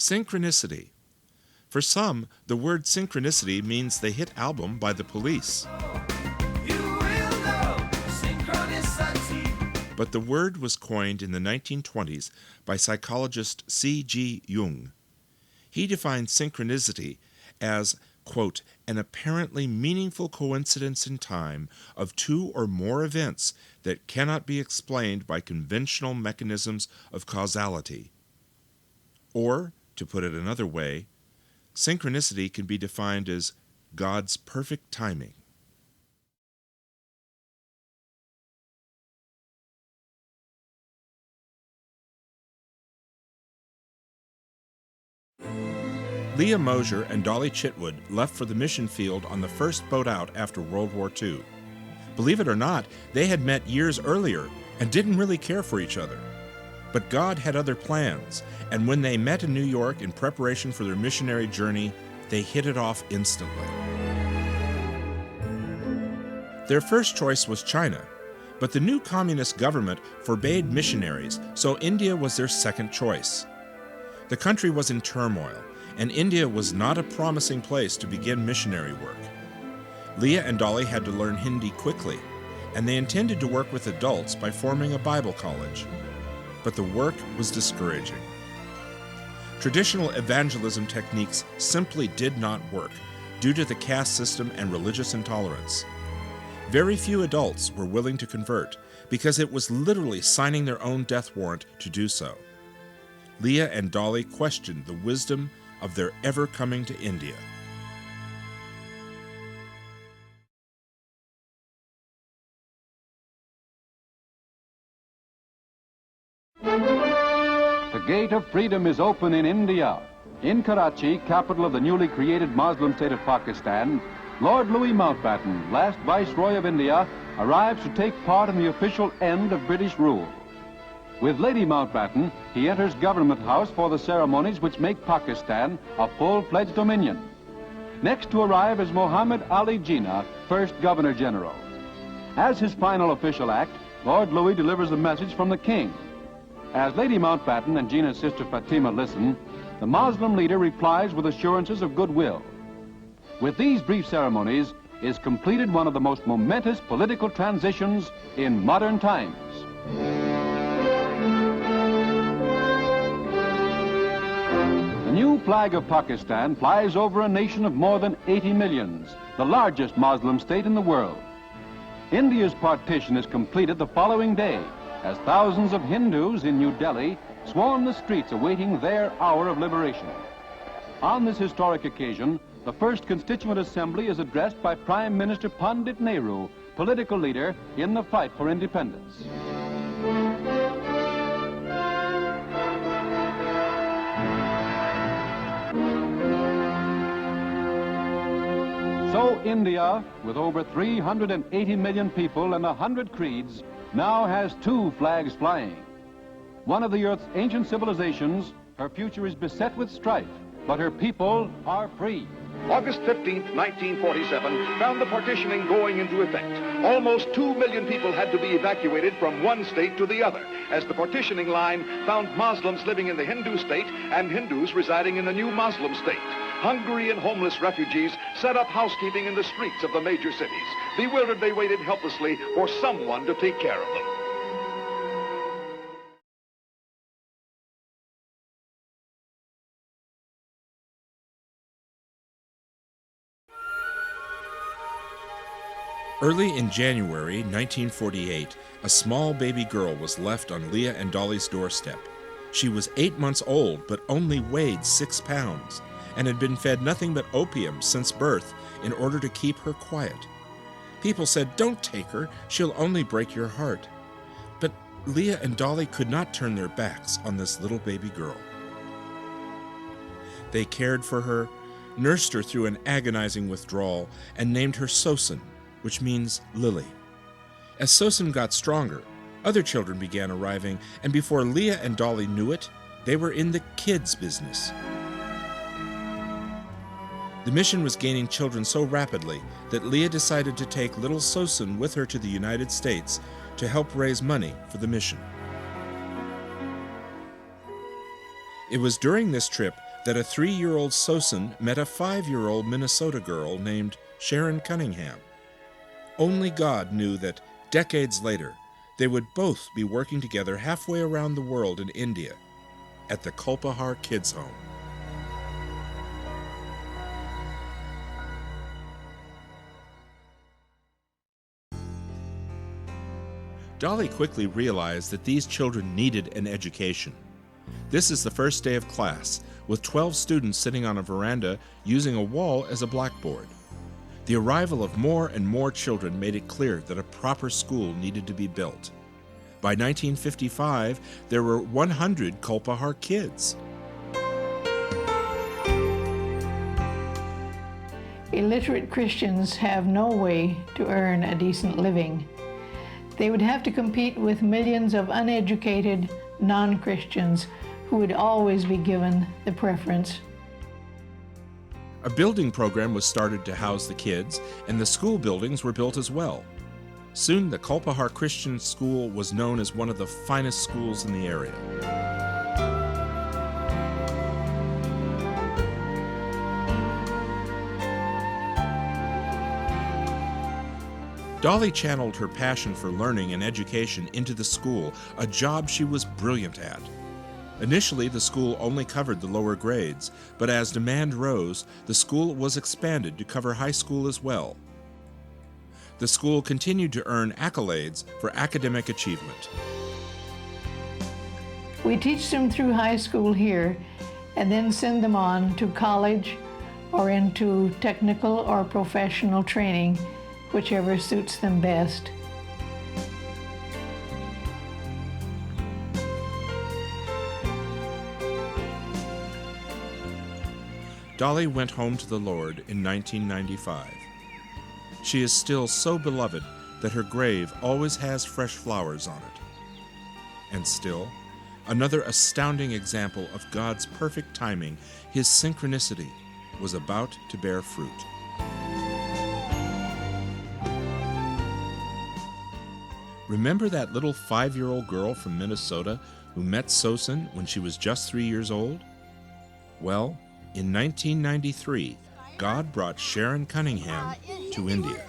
Synchronicity. For some, the word synchronicity means the hit album by The Police. But the word was coined in the 1920s by psychologist C.G. Jung. He defined synchronicity as, quote, an apparently meaningful coincidence in time of two or more events that cannot be explained by conventional mechanisms of causality. Or, to put it another way, synchronicity can be defined as God's perfect timing. Leah Moshier and Dolly Chitwood left for the mission field on the first boat out after World War II. Believe it or not, they had met years earlier and didn't really care for each other. But God had other plans, and when they met in New York in preparation for their missionary journey, they hit it off instantly. Their first choice was China, but the new communist government forbade missionaries, so India was their second choice. The country was in turmoil, and India was not a promising place to begin missionary work. Leah and Dolly had to learn Hindi quickly, and they intended to work with adults by forming a Bible college. But the work was discouraging. Traditional evangelism techniques simply did not work due to the caste system and religious intolerance. Very few adults were willing to convert because it was literally signing their own death warrant to do so. Leah and Dolly questioned the wisdom of their ever coming to India. The gate of freedom is open in India. In Karachi, capital of the newly created Muslim state of Pakistan, Lord Louis Mountbatten, last Viceroy of India, arrives to take part in the official end of British rule. With Lady Mountbatten, he enters Government House for the ceremonies which make Pakistan a full-fledged dominion. Next to arrive is Muhammad Ali Jinnah, first Governor General. As his final official act, Lord Louis delivers a message from the King. As Lady Mountbatten and Jinnah's sister Fatima listen, the Muslim leader replies with assurances of goodwill. With these brief ceremonies is completed one of the most momentous political transitions in modern times. The new flag of Pakistan flies over a nation of more than 80 millions, the largest Muslim state in the world. India's partition is completed the following day, as thousands of Hindus in New Delhi swarm the streets awaiting their hour of liberation. On this historic occasion, the first Constituent Assembly is addressed by Prime Minister Pandit Nehru, political leader in the fight for independence. So India, with over 380 million people and 100 creeds, now has two flags flying. One of the Earth's ancient civilizations, her future is beset with strife, but her people are free. August 15, 1947, found the partitioning going into effect. Almost 2 million people had to be evacuated from one state to the other, as the partitioning line found Muslims living in the Hindu state and Hindus residing in the new Muslim state. Hungry and homeless refugees set up housekeeping in the streets of the major cities. Bewildered, they waited helplessly for someone to take care of them. Early in January 1948, a small baby girl was left on Leah and Dolly's doorstep. She was 8 months old, but only weighed 6 pounds, and had been fed nothing but opium since birth in order to keep her quiet. People said, "Don't take her, she'll only break your heart." But Leah and Dolly could not turn their backs on this little baby girl. They cared for her, nursed her through an agonizing withdrawal, and named her Sosan, which means lily. As Sosan got stronger, other children began arriving, and before Leah and Dolly knew it, they were in the kids' business. The mission was gaining children so rapidly that Leah decided to take little Sosan with her to the United States to help raise money for the mission. It was during this trip that a 3-year-old Sosin met a 5-year-old Minnesota girl named Sharon Cunningham. Only God knew that decades later, they would both be working together halfway around the world in India at the Kulpahar Kids Home. Dolly quickly realized that these children needed an education. This is the first day of class, with 12 students sitting on a veranda using a wall as a blackboard. The arrival of more and more children made it clear that a proper school needed to be built. By 1955, there were 100 Kulpahar kids. Illiterate Christians have no way to earn a decent living. They would have to compete with millions of uneducated non-Christians who would always be given the preference. A building program was started to house the kids, and the school buildings were built as well. Soon, the Kulpahar Christian School was known as one of the finest schools in the area. Dolly channeled her passion for learning and education into the school, a job she was brilliant at. Initially, the school only covered the lower grades, but as demand rose, the school was expanded to cover high school as well. The school continued to earn accolades for academic achievement. We teach them through high school here and then send them on to college or into technical or professional training, whichever suits them best. Dolly went home to the Lord in 1995. She is still so beloved that her grave always has fresh flowers on it. And still, another astounding example of God's perfect timing, His synchronicity, was about to bear fruit. Remember that little 5-year-old girl from Minnesota who met Sosin when she was just 3 years old? Well, in 1993, God brought Sharon Cunningham to India.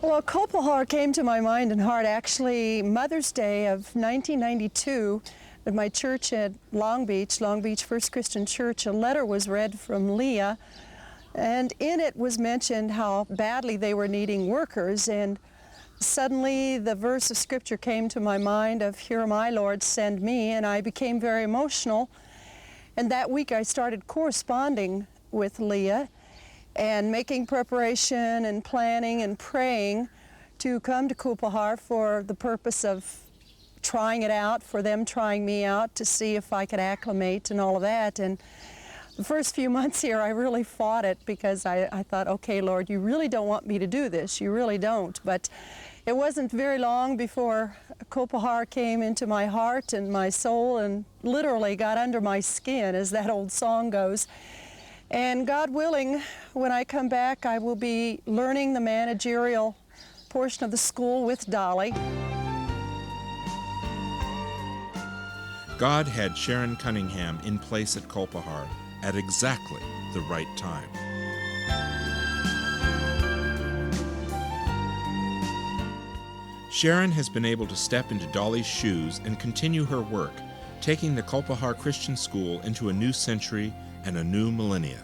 Well, Kulpahar came to my mind and heart actually Mother's Day of 1992 at my church at Long Beach First Christian Church. A letter was read from Leah, and in it was mentioned how badly they were needing workers, and suddenly the verse of scripture came to my mind of, "Here am I, Lord, send me," and I became very emotional. And that week I started corresponding with Leah and making preparation and planning and praying to come to Kulpahar for the purpose of trying it out, for them trying me out to see if I could acclimate and all of that. And the first few months here I really fought it because I thought, okay, Lord, you really don't want me to do this. You really don't. But it wasn't very long before Kulpahar came into my heart and my soul and literally got under my skin, as that old song goes. And God willing, when I come back, I will be learning the managerial portion of the school with Dolly. God had Sharon Cunningham in place at Kulpahar at exactly the right time. Sharon has been able to step into Dolly's shoes and continue her work, taking the Kulpahar Christian School into a new century and a new millennia.